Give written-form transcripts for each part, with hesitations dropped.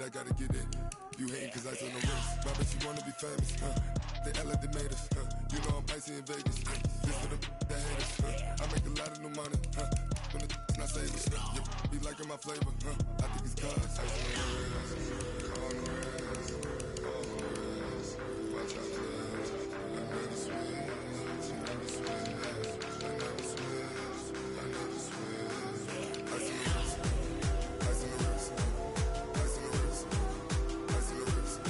I gotta get it. You hating cause I on the race. My bitch, you wanna be famous, They act like they made us, You know I'm icy in Vegas, This for the that hate us, I make a lot of new money, When the not savers, Be liking my flavor, I think it's cause ice on the rails, on the rails, on the rails. Watch out, cuz I never switch, I never switch, I never switch, I never switch. Ice on the wrist, ice on the wrist, ice on the wrist, ice on the wrist, ice on the wrist.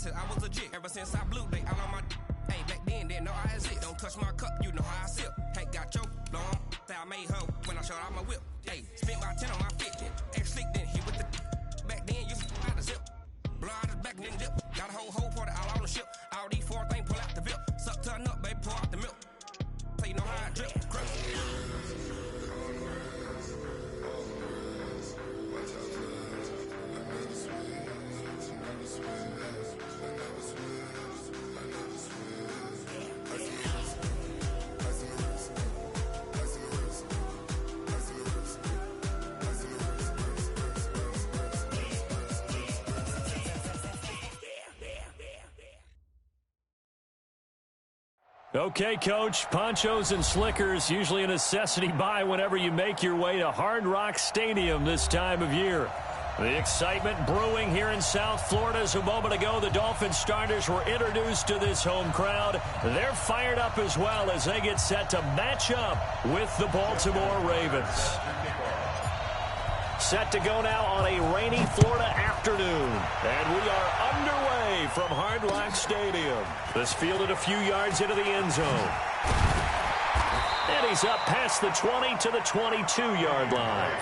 I was legit ever since I blew they all on my hey back then didn't know I exist. Don't touch my cup, you know how I sip. Ain't got your long that I made her when I showed out my whip. Hey, spent about 10 on my fit. Ex-slick then hit with the back then you out the zip. Blow out his back then dip. Got a whole party all on the ship. All these four things pull out the VIP. Suck to a nut, baby, pour out the milk. So you know how I drip. Crunch. Okay, Coach, ponchos and slickers, usually a necessity buy whenever you make your way to Hard Rock Stadium this time of year. The excitement brewing here in South Florida as a moment ago the Dolphins starters were introduced to this home crowd. They're fired up as well as they get set to match up with the Baltimore Ravens. Set to go now on a rainy Florida afternoon. And we are underway from Hard Rock Stadium. This fielded a few yards into the end zone. And he's up past the 20 to the 22-yard line.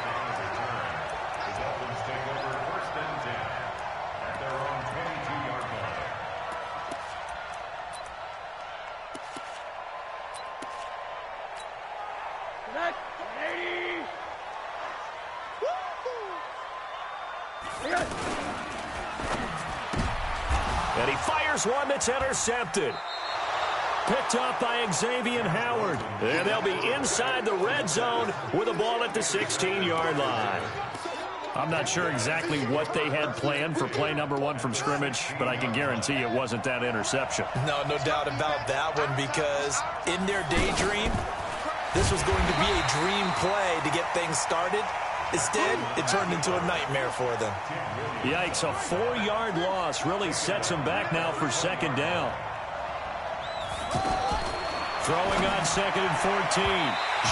And he fires one that's intercepted. Picked off by Xavier Howard. And they'll be inside the red zone with a ball at the 16-yard line. I'm not sure exactly what they had planned for play number one from scrimmage, but I can guarantee it wasn't that interception. No doubt about that one, because in their daydream, this was going to be a dream play to get things started. Instead, it turned into a nightmare for them. Yikes, a 4-yard loss really sets them back now for second down. Throwing on second and 14.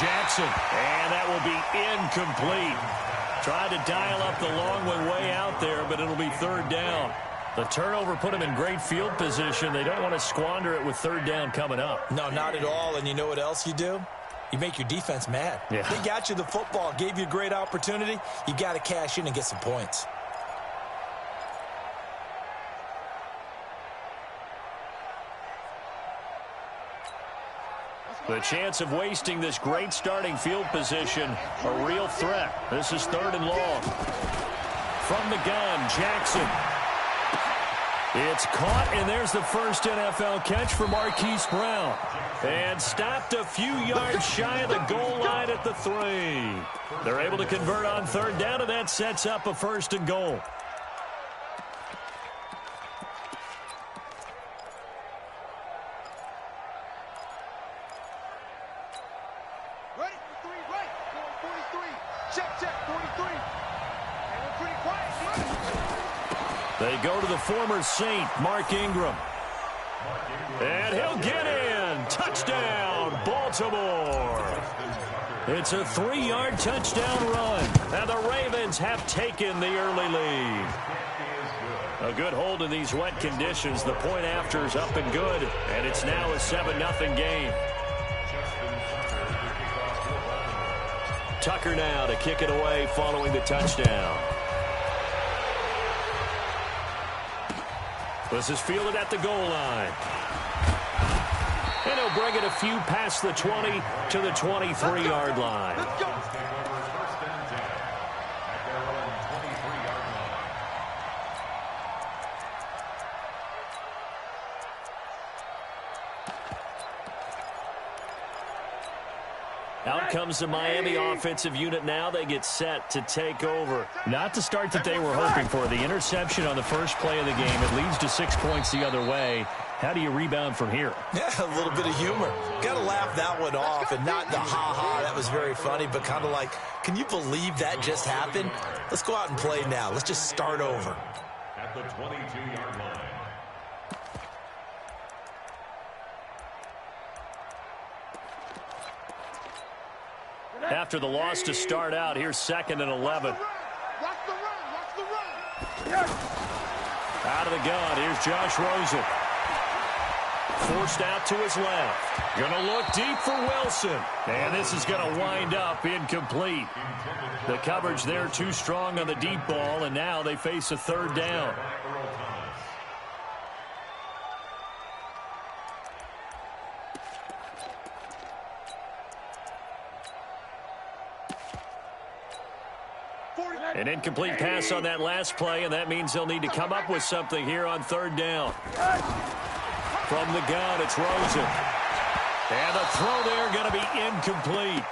Jackson, and that will be incomplete. Tried to dial up the long one way out there, but it'll be third down. The turnover put them in great field position. They don't want to squander it with third down coming up. No, not at all. And you know what else you do? You make your defense mad. Yeah. They got you the football, gave you a great opportunity. You got to cash in and get some points. The chance of wasting this great starting field position, a real threat. This is third and long. From the gun, Jackson. It's caught, and there's the first NFL catch for Marquise Brown. And stopped a few yards shy of the goal line at the 3. They're able to convert on third down, and that sets up a first and goal. Ready for 3, right. 43. Check, 43. And we're pretty quiet. They go to the former Saint, Mark Ingram. And he'll get in. Touchdown, Baltimore. It's a 3-yard touchdown run. And the Ravens have taken the early lead. A good hold in these wet conditions. The point after is up and good. And it's now a 7-0 game. Tucker now to kick it away following the touchdown. This is fielded at the goal line. And he'll bring it a few past the 20 to the 23-yard line. Let's go. Out comes the Miami offensive unit now. They get set to take over. Not the start that they were hoping for. The interception on the first play of the game. It leads to 6 points the other way. How do you rebound from here? Yeah, a little bit of humor. Got to laugh that one off, and not the ha-ha, that was very funny, but kind of like, can you believe that just happened? Let's go out and play now. Let's just start over. At the 22-yard line. After the loss to start out, here's 2nd and 11. Watch the run. Watch the run. Out of the gun, here's Josh Rosen. Forced out to his left. Going to look deep for Wilson. And this is going to wind up incomplete. The coverage there too strong on the deep ball, and now they face a 3rd down. An incomplete pass on that last play, and that means they'll need to come up with something here on 3rd down. From the gun, it's Rosen. And the throw there going to be incomplete.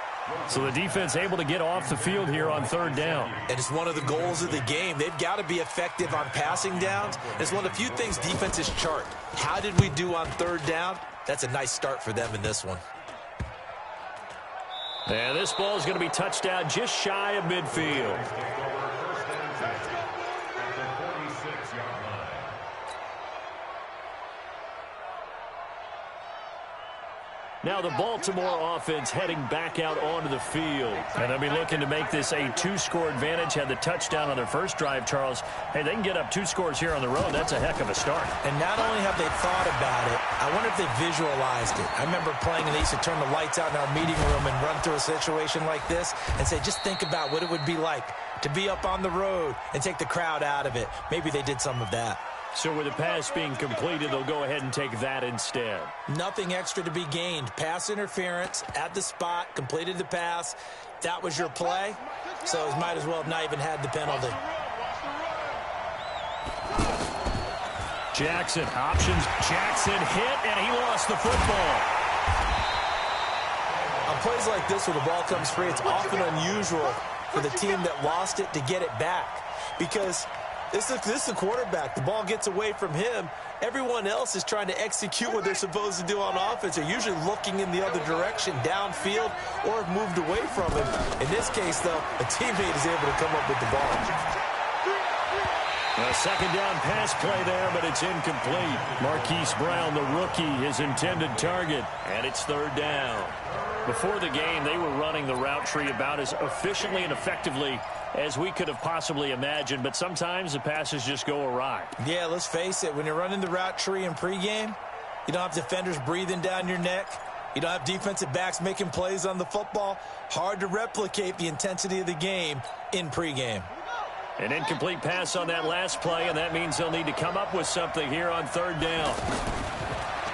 So the defense able to get off the field here on 3rd down. And it's one of the goals of the game. They've got to be effective on passing downs. It's one of the few things defenses chart. How did we do on 3rd down? That's a nice start for them in this one. And this ball is going to be touched down just shy of midfield. Now the Baltimore offense heading back out onto the field. And they'll be looking to make this a 2-score advantage. Had the touchdown on their first drive, Charles. Hey, they can get up 2 scores here on the road. That's a heck of a start. And not only have they thought about it, I wonder if they visualized it. I remember playing, and they used to turn the lights out in our meeting room and run through a situation like this and say, just think about what it would be like to be up on the road and take the crowd out of it. Maybe they did some of that. So with the pass being completed, they'll go ahead and take that instead. Nothing extra to be gained. Pass interference at the spot, completed the pass. That was your play, so it might as well have not even had the penalty. Jackson, options. Jackson hit, and he lost the football. On plays like this where the ball comes free, it's often unusual for the team that lost it to get it back because this is the quarterback. The ball gets away from him. Everyone else is trying to execute what they're supposed to do on offense. They're usually looking in the other direction, downfield, or have moved away from him. In this case, though, a teammate is able to come up with the ball. A 2nd down pass play there, but it's incomplete. Marquise Brown, the rookie, his intended target, and it's 3rd down. Before the game, they were running the route tree about as efficiently and effectively as we could have possibly imagined, but sometimes the passes just go awry. Yeah, let's face it. When you're running the route tree in pregame, you don't have defenders breathing down your neck. You don't have defensive backs making plays on the football. Hard to replicate the intensity of the game in pregame. An incomplete pass on that last play, and that means they'll need to come up with something here on 3rd down.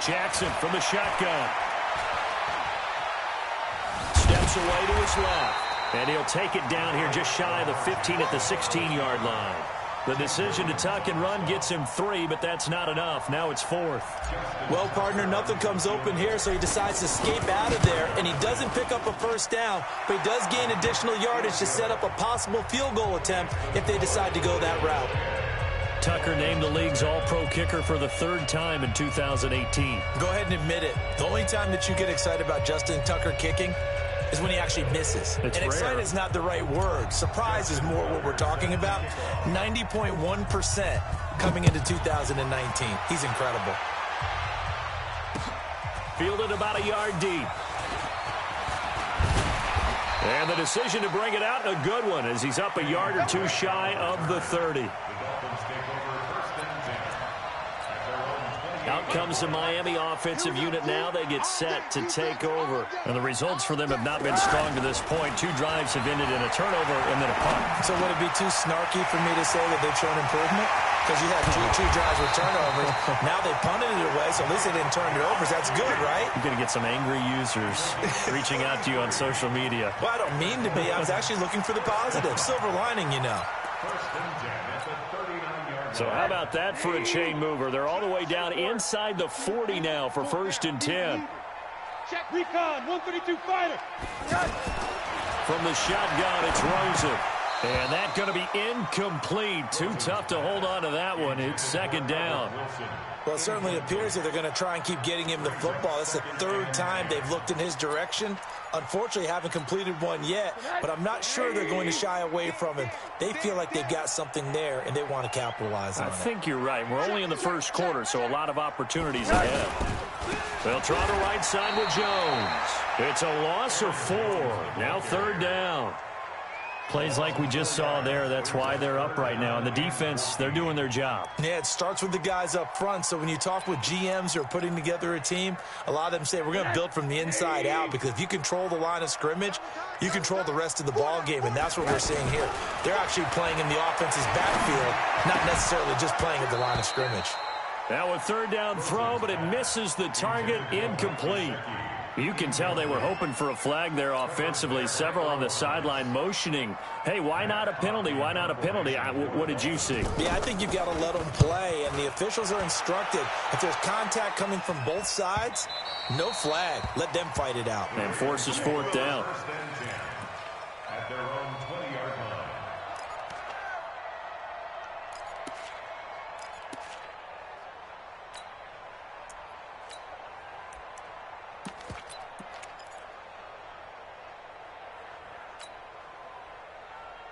Jackson from the shotgun. Steps away to his left. And he'll take it down here just shy of the 15 at the 16-yard line. The decision to tuck and run gets him 3, but that's not enough. Now it's 4th. Well, partner, nothing comes open here, so he decides to escape out of there, and he doesn't pick up a 1st down, but he does gain additional yardage to set up a possible field goal attempt if they decide to go that route. Tucker named the league's all-pro kicker for the 3rd time in 2018. Go ahead and admit it. The only time that you get excited about Justin Tucker kicking is when he actually misses. It's and rare. excited is not the right word. Surprise is more what we're talking about. 90.1% coming into 2019. He's incredible. Fielded about a yard deep. And the decision to bring it out, a good one, as he's up a yard or 2 shy of the 30. Out comes the Miami offensive unit now. They get set to take over. And the results for them have not been strong to this point. 2 drives have ended in a turnover and then a punt. So would it be too snarky for me to say that they've shown improvement? because you had two drives with turnovers. Now they punted it away, so at least they didn't turn it over. That's good, right? You're going to get some angry users reaching out to you on social media. Well, I don't mean to be. I was actually looking for the positive. Silver lining, you know. So how about that for a chain mover? They're all the way down inside the 40 now for 1st and 10. Check recon, 132 fighter. From the shotgun, it's Rosen. And that's going to be incomplete. Too tough to hold on to that one. It's 2nd down. Well, it certainly appears that they're going to try and keep getting him the football. It's the 3rd time they've looked in his direction. Unfortunately, haven't completed one yet, but I'm not sure they're going to shy away from him. They feel like they've got something there, and they want to capitalize on it. I think you're right. We're only in the 1st quarter, so a lot of opportunities ahead. They'll try the right side with Jones. It's a loss of 4. Now 3rd down. Plays like we just saw there, that's why they're up right now. And the defense, they're doing their job. Yeah, it starts with the guys up front. So when you talk with GMs who are putting together a team, a lot of them say we're going to build from the inside out, because if you control the line of scrimmage, you control the rest of the ball game, and that's what we're seeing here. They're actually playing in the offense's backfield, not necessarily just playing at the line of scrimmage. Now a 3rd down throw, but it misses the target, incomplete. You can tell they were hoping for a flag there offensively. Several on the sideline motioning, hey, why not a penalty? Why not a penalty? What did you see? Yeah, I think you've got to let them play, and the officials are instructed. If there's contact coming from both sides, no flag. Let them fight it out. And forces 4th down. At their own 20-yard line.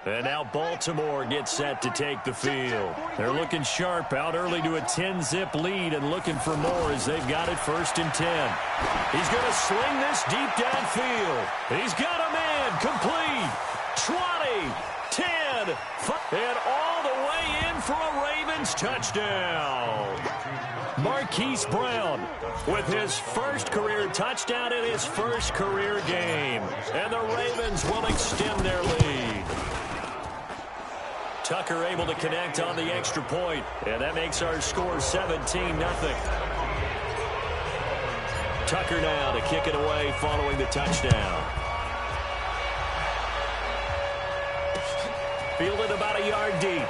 And now Baltimore gets set to take the field. They're looking sharp, out early to a 10-zip lead and looking for more as they've got it 1st and 10. He's going to sling this deep downfield. He's got a man, complete. 20, 10, 5, and all the way in for a Ravens touchdown. Marquise Brown with his 1st career touchdown in his 1st career game. And the Ravens will extend their lead. Tucker able to connect on the extra point, and that makes our score 17-0. Tucker now to kick it away following the touchdown. Fielded about a yard deep.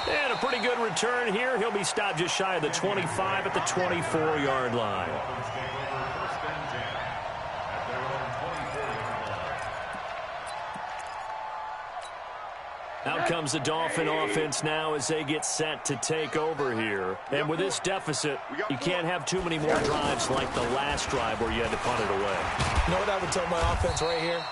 And a pretty good return here. He'll be stopped just shy of the 25 at the 24-yard line. Out comes the Dolphin offense now as they get set to take over here. And with this deficit, you can't have too many more drives like the last drive where you had to punt it away. You know what I would tell my offense right here?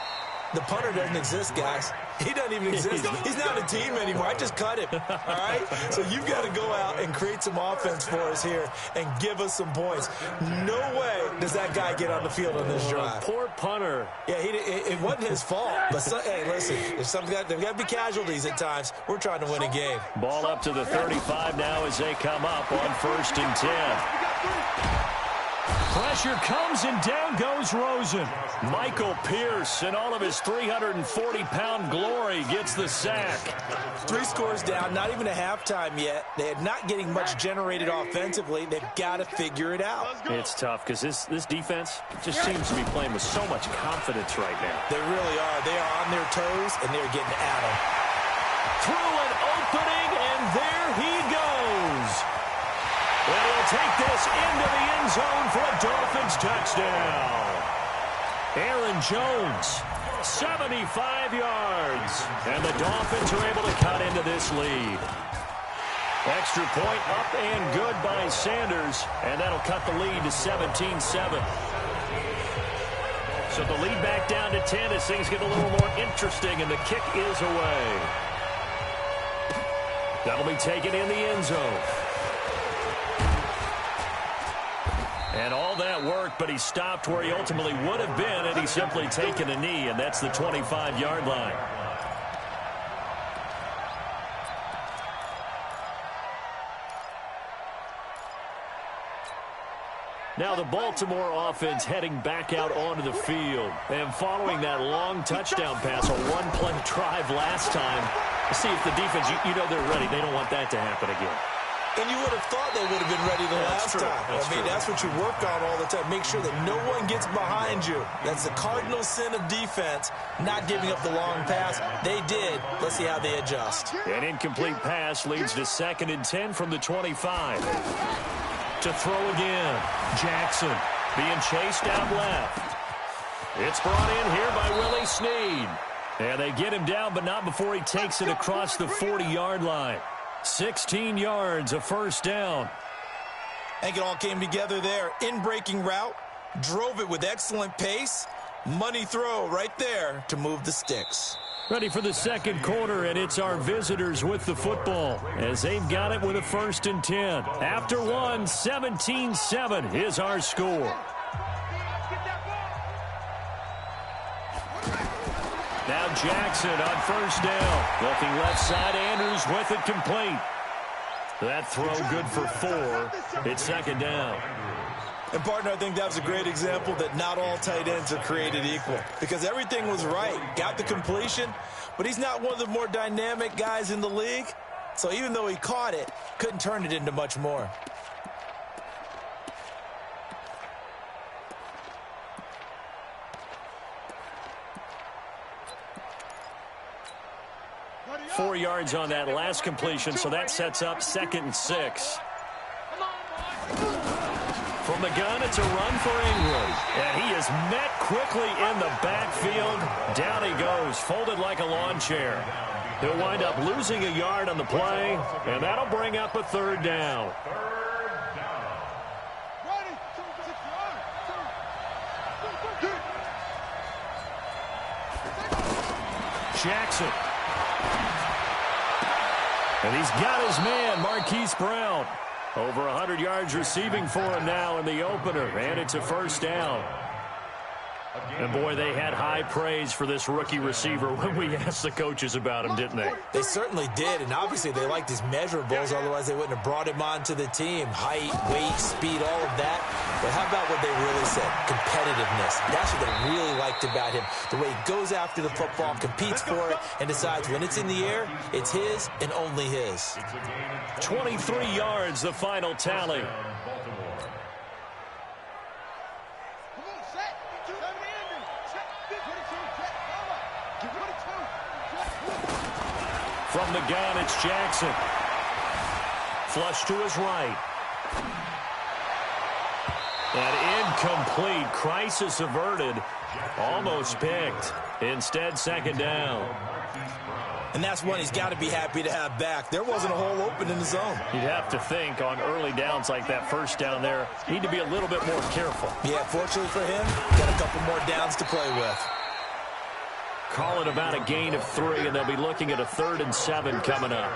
The punter doesn't exist, guys. He doesn't even exist. He's not a team anymore. I just cut him, all right? So you've got to go out and create some offense for us here and give us some points. No way does that guy get on the field on this drive. Poor punter. Yeah, it wasn't his fault. But, hey, listen, there's there's got to be casualties at times. We're trying to win a game. Ball up to the 35 now as they come up on 1st and 10. Pressure comes and down goes Rosen. Michael Pierce in all of his 340-pound glory gets the sack. 3 scores down, not even a halftime yet. They're not getting much generated offensively. They've got to figure it out. It's tough because this defense just seems to be playing with so much confidence right now. They really are. They are on their toes, and they're getting at them. Through an opening, and there he goes. And he'll take this into the end zone for a Dolphins touchdown. Aaron Jones, 75 yards. And the Dolphins are able to cut into this lead. Extra point up and good by Sanders. And that'll cut the lead to 17-7. So the lead back down to 10 as things get a little more interesting. And the kick is away. That'll be taken in the end zone. And all that work, but he stopped where he ultimately would have been had he simply taken a knee, and that's the 25-yard line. Now the Baltimore offense heading back out onto the field. And following that long touchdown pass, a one-play drive last time, See, if the defense, you know they're ready. They don't want that to happen again. And you would have thought they would have been ready the last time. That's what you work on all the time. Make sure that no one gets behind you. That's the cardinal sin of defense, not giving up the long pass. They did. Let's see how they adjust. An incomplete pass leads to 2nd and 10 from the 25. To throw again. Jackson being chased out left. It's brought in here by Willie Snead. And they get him down, but not before he takes it across the 40-yard line. 16 yards, a first down. I think it all came together there. In-breaking route, drove it with excellent pace. Money throw right there to move the sticks. Ready for the second quarter, and it's our visitors with the football as they've got it with a 1st and 10. After one, 17-7 is our score. Now Jackson on 1st down. Looking left side, Andrews with it complete. That throw good for 4. It's 2nd down. And, partner, I think that was a great example that not all tight ends are created equal. Because everything was right. Got the completion, but he's not one of the more dynamic guys in the league. So even though he caught it, couldn't turn it into much more. Four yards on that last completion, so that sets up 2nd and 6. From the gun, it's a run for Ingram. And he is met quickly in the backfield. Down he goes, folded like a lawn chair. He'll wind up losing a yard on the play, and that'll bring up a 3rd down. Jackson. And he's got his man, Marquise Brown. Over 100 yards receiving for him now in the opener, and it's a 1st down. And, boy, they had high praise for this rookie receiver when we asked the coaches about him, didn't they? They certainly did, and obviously they liked his measurables, otherwise they wouldn't have brought him onto the team. Height, weight, speed, all of that. But how about what they really said? Competitiveness. That's what they really liked about him. The way he goes after the football, competes for it, and decides when it's in the air, it's his and only his. 23 yards, the final tally. From the gun, it's Jackson. Flush to his right. And incomplete. Crisis averted. Almost picked. Instead, 2nd down. And that's one he's got to be happy to have back. There wasn't a hole open in the zone. You'd have to think on early downs like that 1st down there, need to be a little bit more careful. Yeah, fortunately for him, got a couple more downs to play with. Call it about a gain of 3, and they'll be looking at a 3rd and 7 coming up.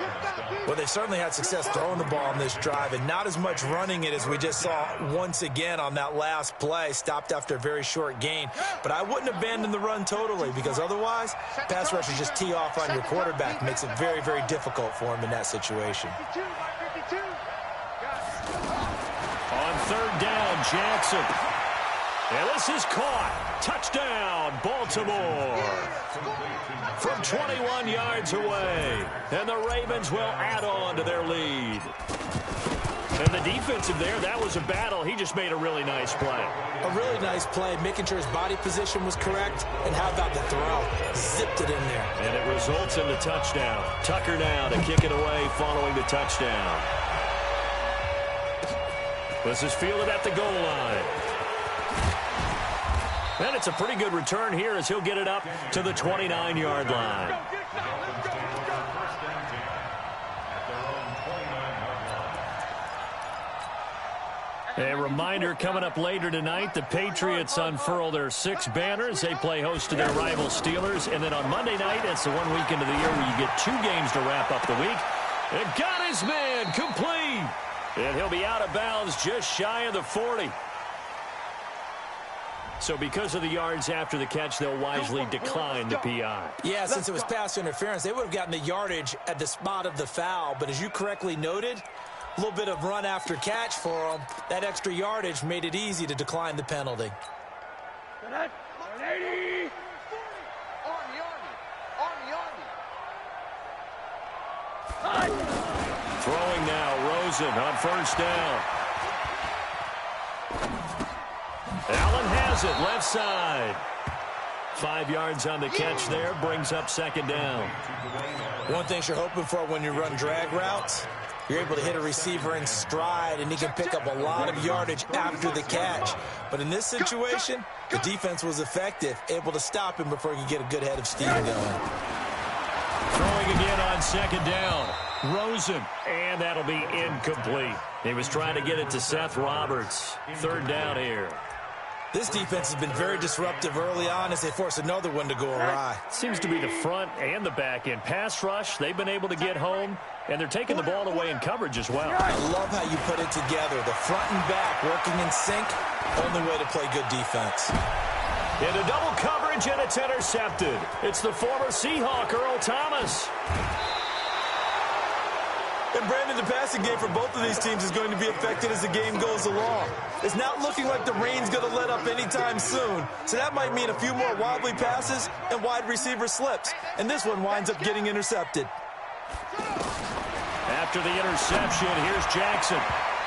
Well, they certainly had success throwing the ball on this drive, and not as much running it as we just saw once again on that last play. Stopped after a very short gain. But I wouldn't abandon the run totally, because otherwise, pass rushers just tee off on your quarterback. Makes it very, very difficult for him in that situation. On 3rd down, Jackson. And this is caught. Touchdown, Baltimore. From 21 yards away. And the Ravens will add on to their lead. And the defensive there, that was a battle. He just made a really nice play. A really nice play, making sure his body position was correct. And how about the throw? Zipped it in there. And it results in the touchdown. Tucker now to kick it away following the touchdown. This is fielded at the goal line. And it's a pretty good return here as he'll get it up to the 29-yard line. A reminder coming up later tonight, the Patriots unfurl their 6 banners. They play host to their rival Steelers. And then on Monday night, it's the one weekend of the year where you get 2 games to wrap up the week. And got his man complete. And he'll be out of bounds just shy of the 40. So because of the yards after the catch, they'll wisely decline the PI. Yeah, since it was pass interference, they would have gotten the yardage at the spot of the foul. But as you correctly noted, a little bit of run after catch for them. That extra yardage made it easy to decline the penalty. Throwing now, Rosen on first down. Allen has it, left side. 5 yards on the catch there, brings up second down. One thing you're hoping for when you run drag routes, you're able to hit a receiver in stride, and he can pick up a lot of yardage after the catch. But in this situation, the defense was effective, able to stop him before he could get a good head of steam going. Throwing again on second down. Rosen, and that'll be incomplete. He was trying to get it to Seth Roberts. Third down here. This defense has been very disruptive early on as they force another one to go awry. Seems to be the front and the back end. Pass rush, they've been able to get home, and they're taking the ball away in coverage as well. I love how you put it together. The front and back working in sync, only way to play good defense. Into double coverage, and it's intercepted. It's the former Seahawk, Earl Thomas. And Brandon, the passing game for both of these teams is going to be affected as the game goes along. It's not looking like the rain's going to let up anytime soon. So that might mean a few more wobbly passes and wide receiver slips. And this one winds up getting intercepted. After the interception, here's Jackson.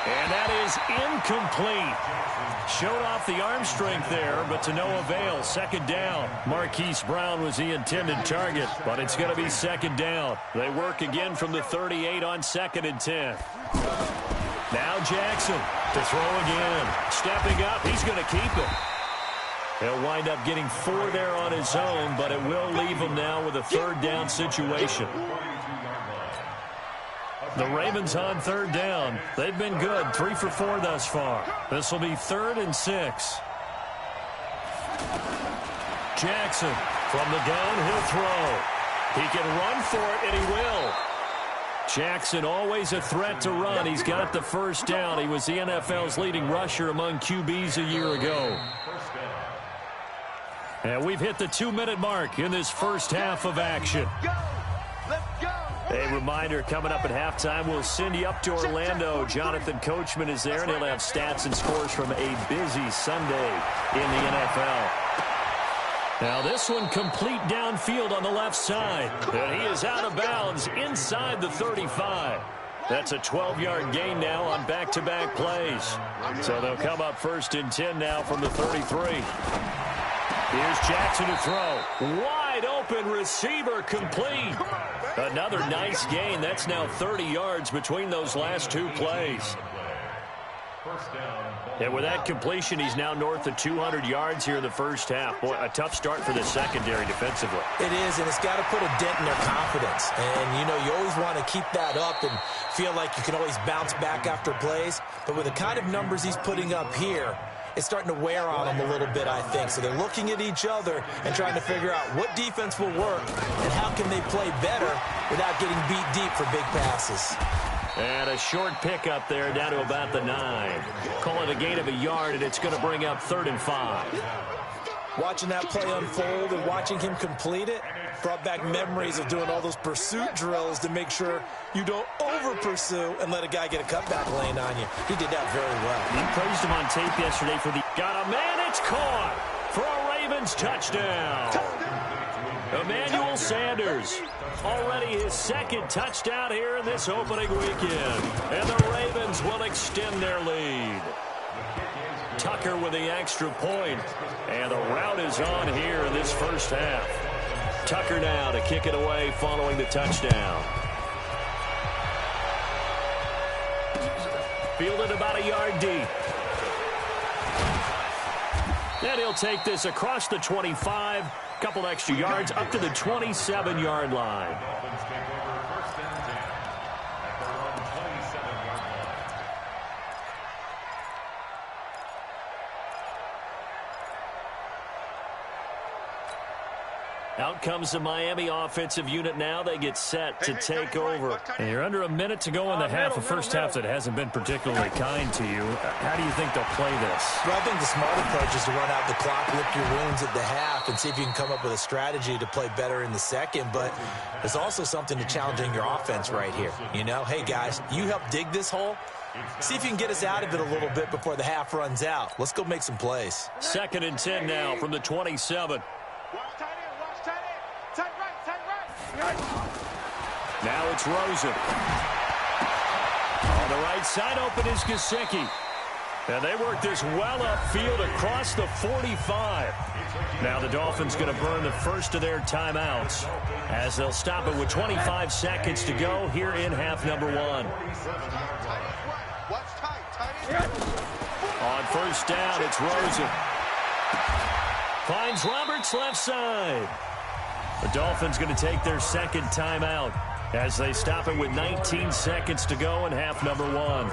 And that is incomplete. Showed off the arm strength there, but to no avail. Second down. Marquise Brown was the intended target, but it's going to be second down. They work again from the 38 on 2nd and 10. Now Jackson to throw again. Stepping up, he's going to keep it. He'll wind up getting 4 there on his own, but it will leave him now with a third down situation. The Ravens on third down. They've been good, 3 for 4 thus far. This will be 3rd and 6. Jackson from the gun, he'll throw. He can run for it, and he will. Jackson always a threat to run. He's got the first down. He was the NFL's leading rusher among QBs a year ago. And we've hit the 2-minute mark in this first half of action. A reminder, coming up at halftime, we'll send you up to Orlando. Jonathan Coachman is there, and he'll have stats and scores from a busy Sunday in the NFL. Now this one complete downfield on the left side. And he is out of bounds inside the 35. That's a 12-yard gain now on back-to-back plays. So they'll come up 1st and 10 now from the 33. Here's Jackson to throw. Wide open receiver complete. Another nice gain. That's now 30 yards between those last 2 plays. And with that completion, he's now north of 200 yards here in the first half. Boy, a tough start for the secondary defensively. It is, and it's got to put a dent in their confidence. And, you know, you always want to keep that up and feel like you can always bounce back after plays. But with the kind of numbers he's putting up here, it's starting to wear on them a little bit, I think. So they're looking at each other and trying to figure out what defense will work and how can they play better without getting beat deep for big passes. And a short pickup there down to about the 9. Call it a gain of a yard, and it's going to bring up 3rd and 5. Watching that play unfold and watching him complete it brought back memories of doing all those pursuit drills to make sure you don't over-pursue and let a guy get a cutback lane on you. He did that very well. He praised him on tape yesterday for the... Got a man, it's caught for a Ravens touchdown. Emmanuel Sanders, already his 2nd touchdown here in this opening weekend. And the Ravens will extend their lead. Tucker with the extra point. And the route is on here in this first half. Tucker now to kick it away following the touchdown. Fielded about a yard deep. And he'll take this across the 25. Couple extra yards up to the 27-yard line. Out comes the Miami offensive unit now. They get set to take over. And you're under a minute to go in the half. A first half that hasn't been particularly kind to you. How do you think they'll play this? Well, I think the smart approach is to run out the clock, lick your wounds at the half, and see if you can come up with a strategy to play better in the second. But there's also something to challenging your offense right here. You know, hey, guys, you help dig this hole. See if you can get us out of it a little bit before the half runs out. Let's go make some plays. 2nd and 10 now from the 27. Now it's Rosen. On the right side, open is Gesicki. And they work this well upfield across the 45. Now the Dolphins going to burn the first of their timeouts as they'll stop it with 25 seconds to go here in half number 1. On first down, it's Rosen. Finds Roberts left side. The Dolphins going to take their second timeout as they stop it with 19 seconds to go in half number 1.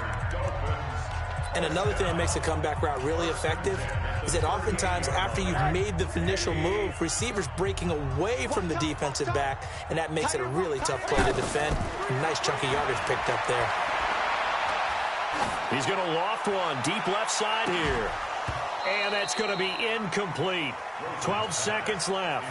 And another thing that makes a comeback route really effective is that oftentimes after you've made the initial move, receivers breaking away from the defensive back, and that makes it a really tough play to defend. A nice chunk of yardage picked up there. He's going to loft one deep left side here. And that's going to be incomplete. 12 seconds left.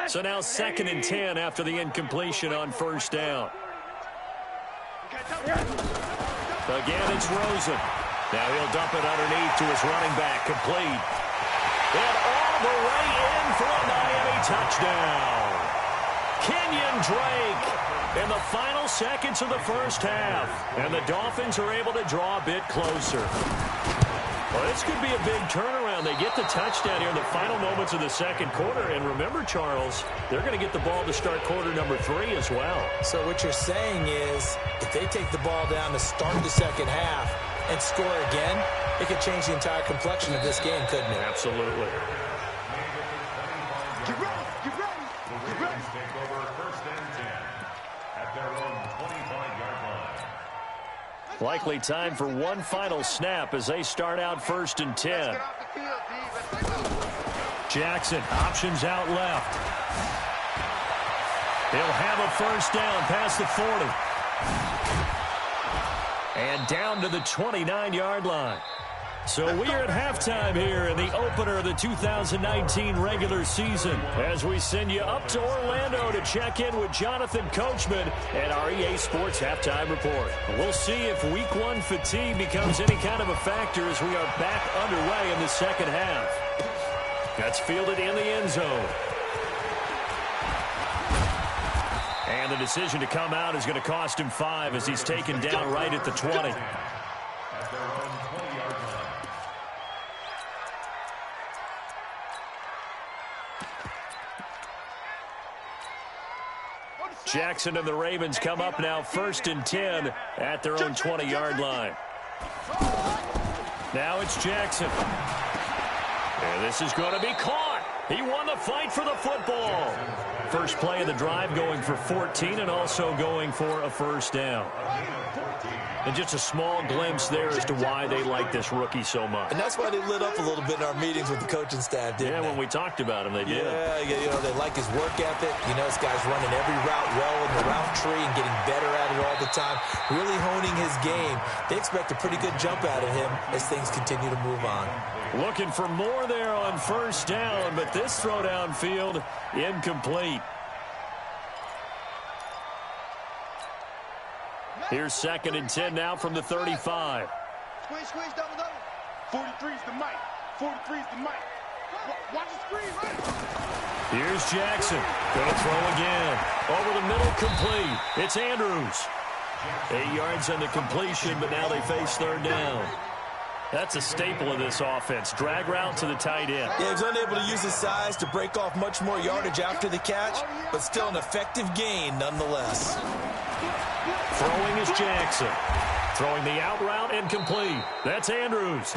So now 2nd and 10 after the incompletion on first down. Again, it's Rosen. Now he'll dump it underneath to his running back, complete. And all the way in for a Miami touchdown. Kenyon Drake in the final seconds of the first half. And the Dolphins are able to draw a bit closer. Well, this could be a big turnaround. They get the touchdown here in the final moments of the second quarter. And remember, Charles, they're going to get the ball to start quarter number 3 as well. So what you're saying is if they take the ball down to start the second half and score again, it could change the entire complexion of this game, couldn't it? Absolutely. Get ready, get ready, get ready. Take over 1st and 10 at their own 25-yard line. Likely time for one final snap as they start out 1st and 10. Jackson options out left. He'll have a first down past the 40. And down to the 29-yard line. So we are at halftime here in the opener of the 2019 regular season as we send you up to Orlando to check in with Jonathan Coachman and our EA Sports Halftime Report. We'll see if Week 1 fatigue becomes any kind of a factor as we are back underway in the second half. That's fielded in the end zone. And the decision to come out is going to cost him 5 as he's taken down right at the 20. Jackson and the Ravens come up now 1st and 10 at their own 20-yard line. Now it's Jackson. And this is going to be caught. He won the fight for the football. First play of the drive going for 14 and also going for a first down. And just a small glimpse there as to why they like this rookie so much. And that's why they lit up a little bit in our meetings with the coaching staff, didn't they? When we talked about him, they did. Yeah, you know, they like his work ethic. You know, this guy's running every route well in the route tree and getting better at it all the time, really honing his game. They expect a pretty good jump out of him as things continue to move on. Looking for more there on first down, but this throw downfield incomplete. Here's 2nd and 10 now from the 35. Squeeze, double. 43's the mic. 43's the mic. Watch the screen, right? Here's Jackson. Going to throw again. Over the middle, complete. It's Andrews. 8 yards on the completion, but now they face 3rd down. That's a staple of this offense. Drag route to the tight end. Yeah, he was unable to use his size to break off much more yardage after the catch, but still an effective gain nonetheless. Throwing is Jackson. Throwing the out route incomplete. That's Andrews.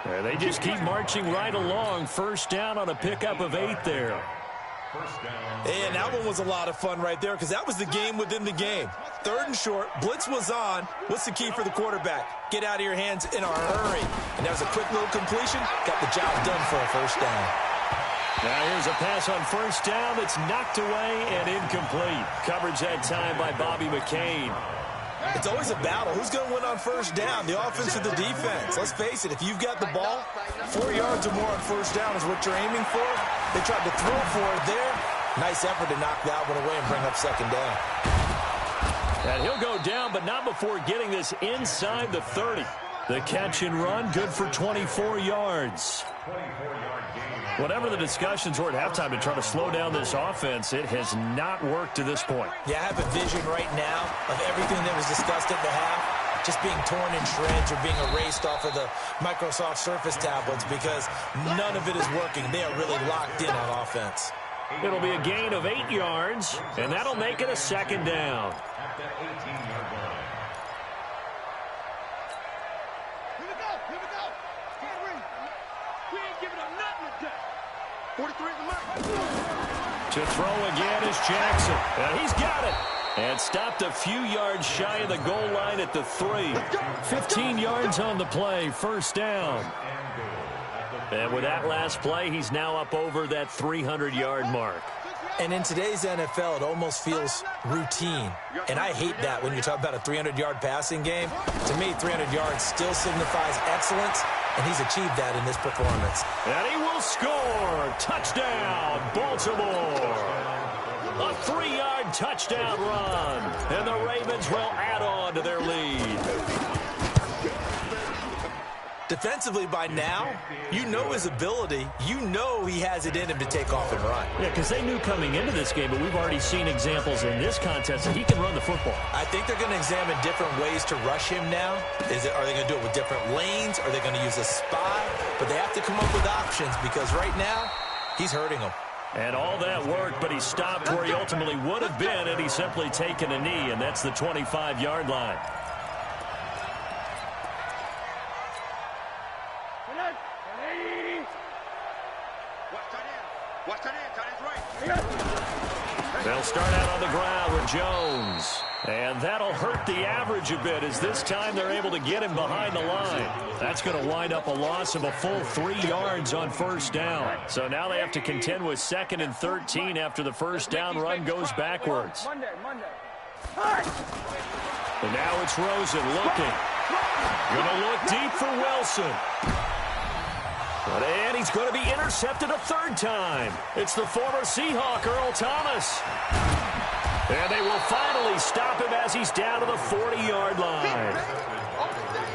And they just keep marching right along. First down on a pickup of 8 there. And that one was a lot of fun right there because that was the game within the game. 3rd and short, blitz was on. What's the key for the quarterback? Get out of your hands in a hurry. And that was a quick little completion. Got the job done for a first down. Now here's a pass on first down that's knocked away and incomplete. Coverage that time by Bobby McCain. It's always a battle. Who's going to win on first down, the offense or the defense? Let's face it, if you've got the ball, 4 yards or more on first down is what you're aiming for. They tried to throw for it there. Nice effort to knock that one away and bring up 2nd down. And he'll go down, but not before getting this inside the 30. The catch and run, good for 24 yards. Whatever the discussions were at halftime to try to slow down this offense, it has not worked to this point. Yeah, I have a vision right now of everything that was discussed at the half just being torn in shreds or being erased off of the Microsoft Surface tablets because none of it is working. They are really locked in on offense. It'll be a gain of 8 yards, and that'll make it a second down. At the 18-yard line. Here we go. Here we go. We ain't giving up nothing today. 43 is the mark. To throw again is Jackson. And he's got it. And stopped a few yards shy of the goal line at the 3. 15 yards on the play, first down. And with that last play, he's now up over that 300-yard mark. And in today's NFL, it almost feels routine. And I hate that when you talk about a 300-yard passing game. To me, 300 yards still signifies excellence, and he's achieved that in this performance. And he will score. Touchdown, Baltimore. A 3-yard touchdown run. And the Ravens will add on to their lead. Defensively, by now, you know his ability. You know he has it in him to take off and run. Yeah, because they knew coming into this game, but we've already seen examples in this contest that he can run the football. I think they're going to examine different ways to rush him now. Are they going to do it with different lanes? Are they going to use a spy? But they have to come up with options because right now, he's hurting them. And all that worked, but he stopped where he ultimately would have been had he simply taken a knee, and that's the 25-yard line. They'll start out on the ground with Jones. And that'll hurt the average a bit as this time they're able to get him behind the line. That's going to wind up a loss of a full 3 yards on first down. So now they have to contend with 2nd and 13 after the first down run goes backwards. Monday. And now it's Rosen looking. Going to look deep for Wilson. And he's going to be intercepted a third time. It's the former Seahawk, Earl Thomas. And they will finally stop him as he's down to the 40-yard line.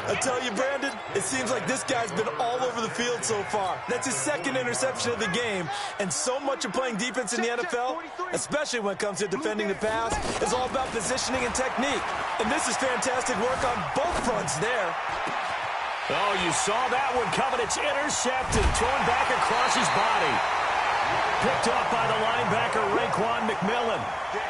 I tell you, Brandon, it seems like this guy's been all over the field so far. That's his 2nd interception of the game. And so much of playing defense in the NFL, especially when it comes to defending the pass, is all about positioning and technique. And this is fantastic work on both fronts there. Oh, you saw that one coming. It's intercepted, thrown back across his body. Picked off by the linebacker, Raekwon McMillan.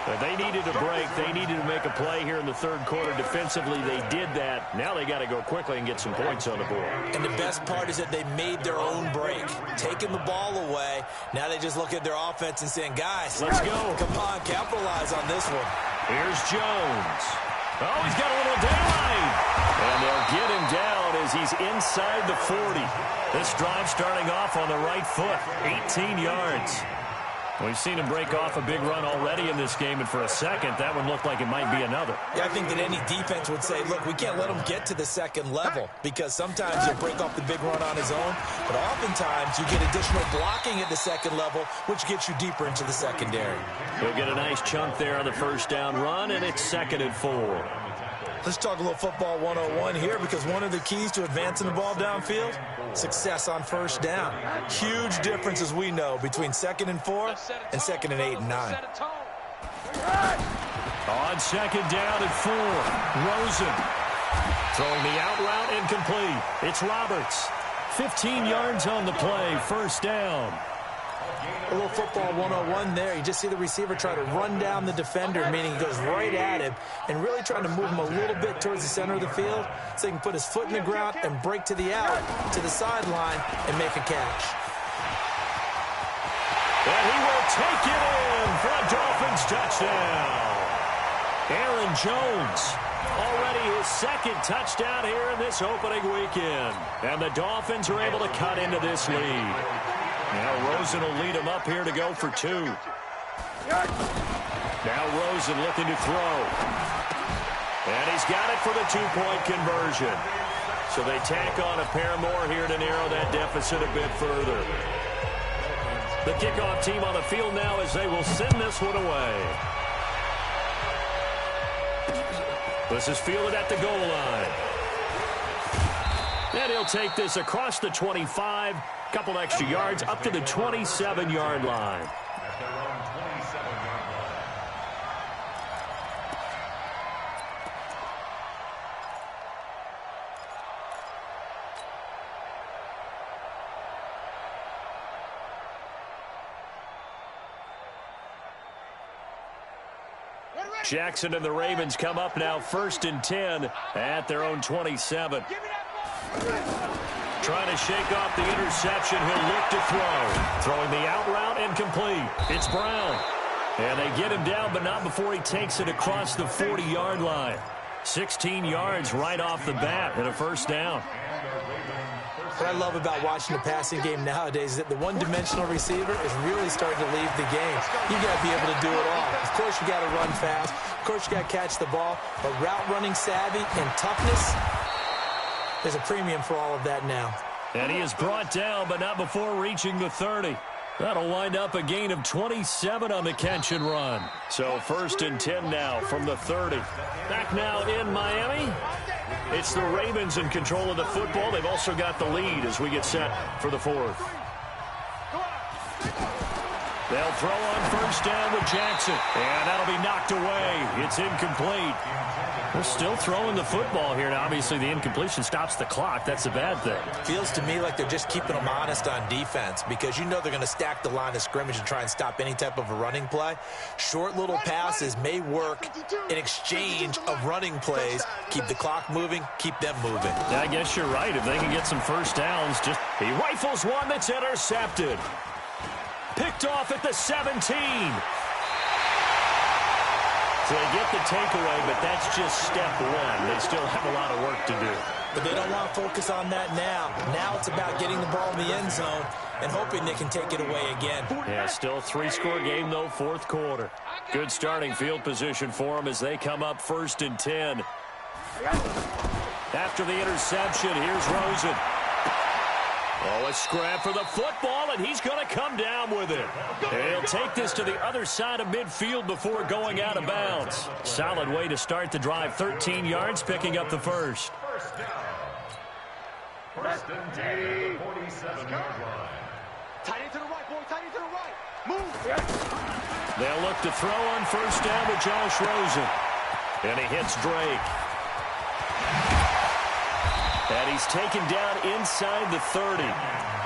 But they needed a break. They needed to make a play here in the third quarter. Defensively, they did that. Now they got to go quickly and get some points on the board. And the best part is that they made their own break, taking the ball away. Now they just look at their offense and saying, guys, let's go. Come on, capitalize on this one. Here's Jones. Oh, he's got a little daylight. And they'll get him down as he's inside the 40. This drive starting off on the right foot, 18 yards. We've seen him break off a big run already in this game, and for a second, that one looked like it might be another. Yeah, I think that any defense would say, look, we can't let him get to the second level because sometimes he'll break off the big run on his own, but oftentimes you get additional blocking at the second level, which gets you deeper into the secondary. He'll get a nice chunk there on the first down run, and it's 2nd and 4. Let's talk a little football 101 here because one of the keys to advancing the ball downfield, success on first down. Huge difference, as we know, between 2nd and 4 and 2nd and 8 and 9. On 2nd down and 4, Rosen throwing the out route incomplete. It's Roberts. 15 yards on the play, first down. A little football 101 there. You just see the receiver try to run down the defender, meaning he goes right at him, and really trying to move him a little bit towards the center of the field so he can put his foot in the ground and break to the out, to the sideline, and make a catch. And he will take it in for a Dolphins touchdown. Aaron Jones, already his 2nd touchdown here in this opening weekend. And the Dolphins are able to cut into this lead. Now Rosen will lead him up here to go for 2. Now Rosen looking to throw. And he's got it for the 2-point conversion. So they tack on a pair more here to narrow that deficit a bit further. The kickoff team on the field now as they will send this one away. This is fielded at the goal line. And he'll take this across the 25, couple extra yards, up to the 27-yard line. At their own 27-yard line. Jackson and the Ravens come up now 1st and 10 at their own 27. Trying to shake off the interception. He'll look to throw. Throwing the out route incomplete. It's Brown. And they get him down, but not before he takes it across the 40-yard line. 16 yards right off the bat and a first down. What I love about watching the passing game nowadays is that the one-dimensional receiver is really starting to leave the game. You got to be able to do it all. Of course, you got to run fast. Of course, you got to catch the ball. But route running savvy and toughness, there's a premium for all of that now. And he is brought down, but not before reaching the 30. That'll wind up a gain of 27 on the catch and run. So 1st and 10 now from the 30. Back now in Miami. It's the Ravens in control of the football. They've also got the lead as we get set for the 4th. They'll throw on 1st down with Jackson. And that'll be knocked away. It's incomplete. They're still throwing the football here. Now, obviously, the incompletion stops the clock. That's a bad thing. Feels to me like they're just keeping them honest on defense because you know they're going to stack the line of scrimmage and try and stop any type of a running play. Short little passes may work in exchange of running plays. Keep the clock moving, keep them moving. I guess you're right. If they can get some first downs, he rifles one that's intercepted. Picked off at the 17. So they get the takeaway, but that's just step one. They still have a lot of work to do. But they don't want to focus on that now. Now it's about getting the ball in the end zone and hoping they can take it away again. Yeah, still a 3-score game, though, 4th quarter. Good starting field position for them as they come up 1st and 10. After the interception, here's Rosen. Oh, a scrap for the football, and he's going to come down with it. And he'll take this to the other side of midfield before going out of bounds. Solid way to start the drive. 13 yards, picking up the first. First down. 1st and 10 at the 47-yard line. Tight end to the right, boy. Tight end to the right. Move. They'll look to throw on 1st down with Josh Rosen. And he hits Drake. And he's taken down inside the 30.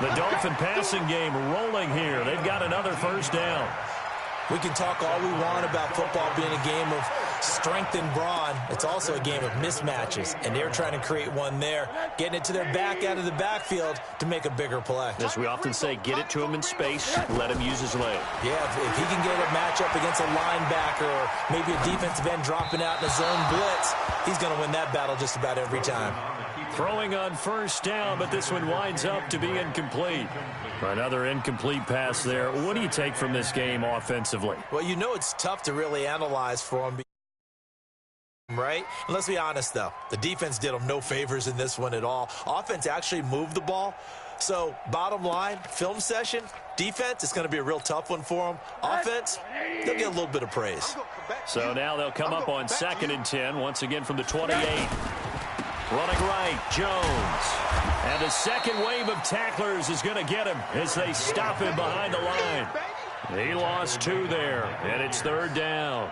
The Dolphin passing game rolling here. They've got another first down. We can talk all we want about football being a game of strength and brawn. It's also a game of mismatches, and they're trying to create one there, getting it to their back out of the backfield to make a bigger play. As we often say, get it to him in space, let him use his leg. Yeah, if he can get a matchup against a linebacker or maybe a defensive end dropping out in a zone blitz, he's going to win that battle just about every time. Throwing on 1st down, but this one winds up to be incomplete. Another incomplete pass there. What do you take from this game offensively? Well, you know it's tough to really analyze for him, right? And let's be honest, though. The defense did him no favors in this one at all. Offense actually moved the ball. So, bottom line, film session, defense, it's going to be a real tough one for them. Offense, they'll get a little bit of praise. So now they'll come up on 2nd and 10, once again from the 28. Running right, Jones. And the second wave of tacklers is going to get him as they stop him behind the line. He lost 2 there, and it's 3rd down.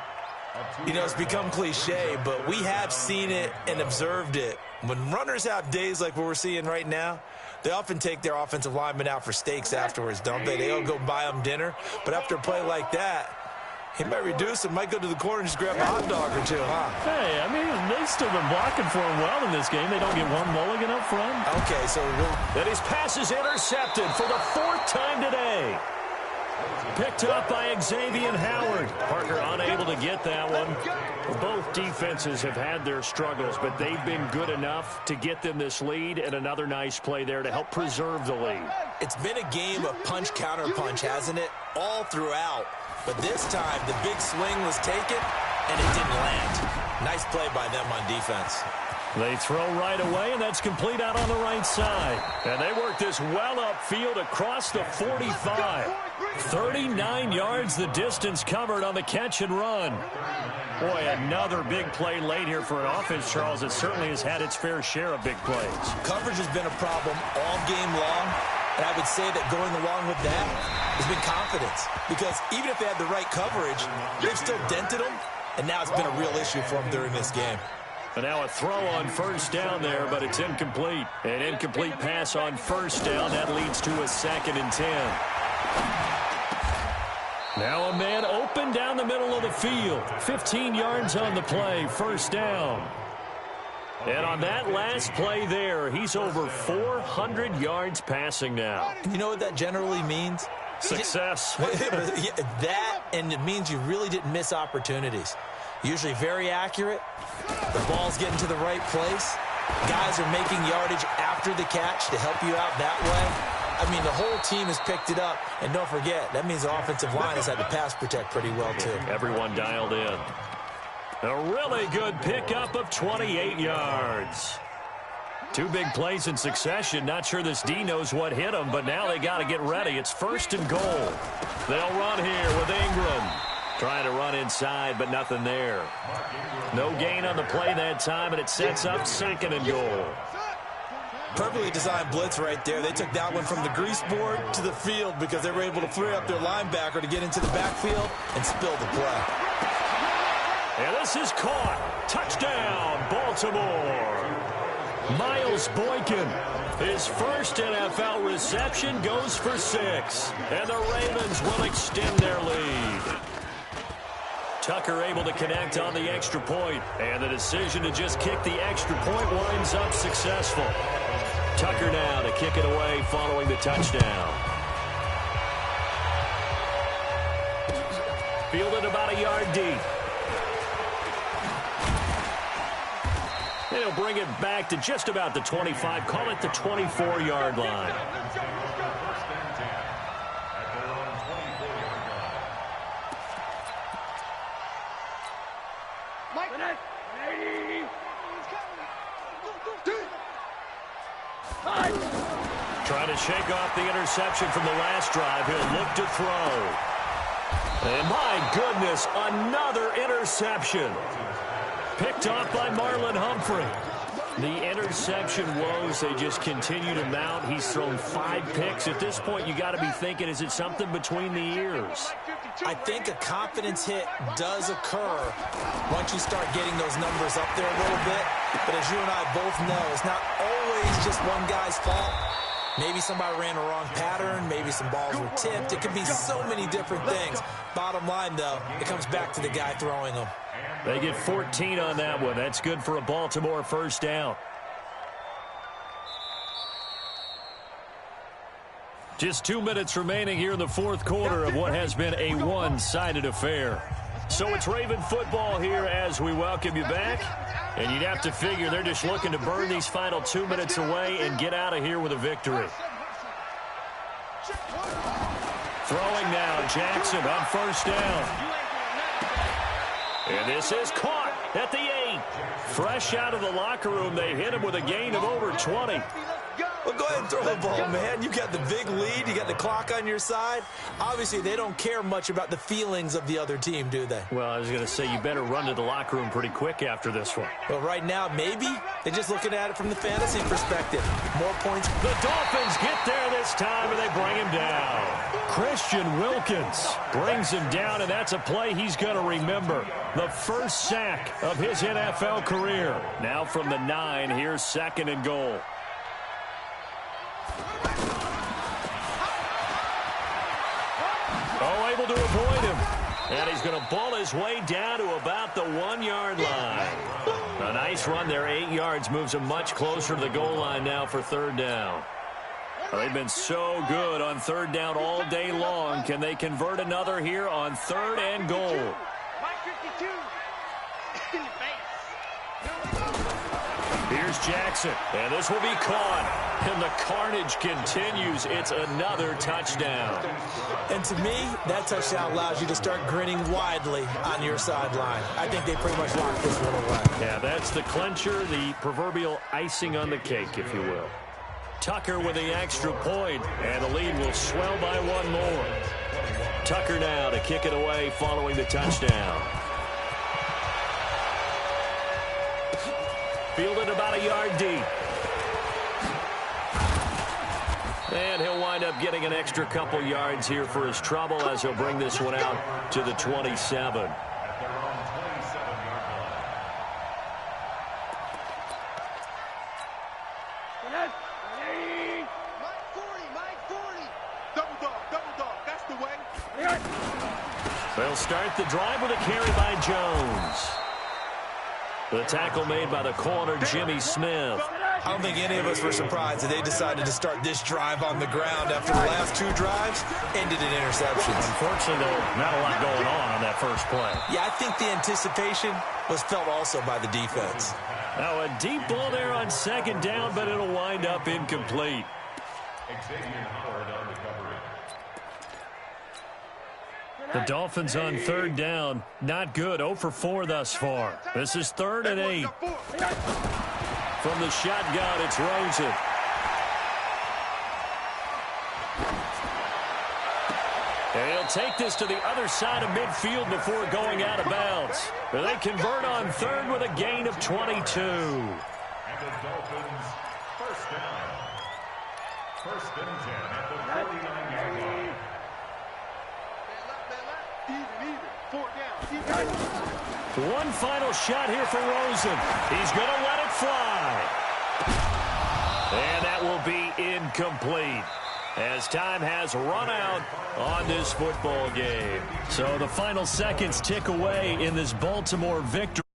You know, it's become cliche, but we have seen it and observed it. When runners have days like what we're seeing right now, they often take their offensive linemen out for steaks afterwards, don't they? They'll go buy them dinner. But after a play like that, he might reduce it, might go to the corner and just grab a hot dog or two, huh? Hey, I mean, they've still been blocking for him well in this game. They don't get one mulligan up front. Okay, so And his pass is intercepted for the 4th time today. Picked up by Xavier Howard. Parker unable to get that one. Both defenses have had their struggles, but they've been good enough to get them this lead, and another nice play there to help preserve the lead. It's been a game of punch-counter-punch, hasn't it? All throughout. But this time, the big swing was taken, and it didn't land. Nice play by them on defense. They throw right away, and that's complete out on the right side. And they work this well upfield across the 45. 39 yards the distance covered on the catch and run. Boy, another big play late here for an offense, Charles. It certainly has had its fair share of big plays. Coverage has been a problem all game long, and I would say that going along with that has been confidence. Because even if they had the right coverage, they've still dented them, and now it's been a real issue for them during this game. And now a throw on first down there, but it's incomplete. An incomplete pass on first down. That leads to a 2nd and 10. Now a man open down the middle of the field. 15 yards on the play, first down. And on that last play there, he's over 400 yards passing now. You know what that generally means? Success. That, and it means you really didn't miss opportunities. Usually very accurate. The ball's getting to the right place. Guys are making yardage after the catch to help you out that way. I mean, the whole team has picked it up. And don't forget, that means the offensive line has had to pass protect pretty well, too. Everyone dialed in. A really good pickup of 28 yards. 2 big plays in succession. Not sure this D knows what hit him, but now they got to get ready. It's 1st and goal. They'll run here with Ingram. Trying to run inside, but nothing there. No gain on the play that time, and it sets up 2nd and goal. Perfectly designed blitz right there. They took that one from the grease board to the field because they were able to free up their linebacker to get into the backfield and spill the play. And this is caught. Touchdown, Baltimore. Miles Boykin. His first NFL reception goes for 6. And the Ravens will extend their lead. Tucker able to connect on the extra point. And the decision to just kick the extra point winds up successful. Tucker now to kick it away following the touchdown. Fielded about a yard deep. And he'll bring it back to just about the 25. Call it the 24-yard line. Trying to shake off the interception from the last drive. He'll look to throw. And my goodness, another interception. Picked off by Marlon Humphrey. The interception woes, they just continue to mount. He's thrown 5 picks. At this point, you got to be thinking, is it something between the ears? I think a confidence hit does occur once you start getting those numbers up there a little bit. But as you and I both know, it's not always just one guy's fault. Maybe somebody ran a wrong pattern. Maybe some balls were tipped. It could be so many different things. Bottom line, though, it comes back to the guy throwing them. They get 14 on that one. That's good for a Baltimore first down. Just 2 minutes remaining here in the fourth quarter of what has been a one-sided affair. So it's Raven football here as we welcome you back. And you'd have to figure they're just looking to burn these final 2 minutes away and get out of here with a victory. Throwing now, Jackson on first down. And this is caught at the 8. Fresh out of the locker room, they hit him with a gain of over 20. Well, go ahead and throw the ball, man. You got the big lead. You got the clock on your side. Obviously, they don't care much about the feelings of the other team, do they? Well, I was going to say you better run to the locker room pretty quick after this one. Well, right now, maybe. They're just looking at it from the fantasy perspective. More points. The Dolphins get there this time, and they bring him down. Christian Wilkins brings him down, and that's a play he's going to remember. The first sack of his NFL career. Now from the 9, here's 2nd and goal. Oh, able to avoid him. And he's going to ball his way down to about the 1-yard line. A nice run there, 8 yards, moves him much closer to the goal line now for 3rd down. Well, they've been so good on 3rd down all day long. Can they convert another here on 3rd and goal? Here's Jackson, and this will be caught. And the carnage continues. It's another touchdown. And to me, that touchdown allows you to start grinning widely on your sideline. I think they pretty much locked this one away. Yeah, that's the clincher, the proverbial icing on the cake, if you will. Tucker with the extra point, and the lead will swell by one more. Tucker now to kick it away following the touchdown. Fielded about a yard deep. And he'll wind up getting an extra couple yards here for his trouble as he'll bring this one out to the 27. They'll start the drive with a carry by Jones. The tackle made by the corner, Jimmy Smith. I don't think any of us were surprised that they decided to start this drive on the ground after the last two drives ended in interceptions. Unfortunately, though, not a lot going on that first play. Yeah, I think the anticipation was felt also by the defense. Now a deep ball there on second down, but it'll wind up incomplete. The Dolphins on third down. Not good. 0 for 4 thus far. This is 3rd and 8. From the shotgun, it's Rosen. And he'll take this to the other side of midfield before going out of bounds. They convert on third with a gain of 22. And the Dolphins, first down. 1st and 10 at the 49-yard line. One final shot here for Rosen. He's going to let it fly. And that will be incomplete as time has run out on this football game. So the final seconds tick away in this Baltimore victory.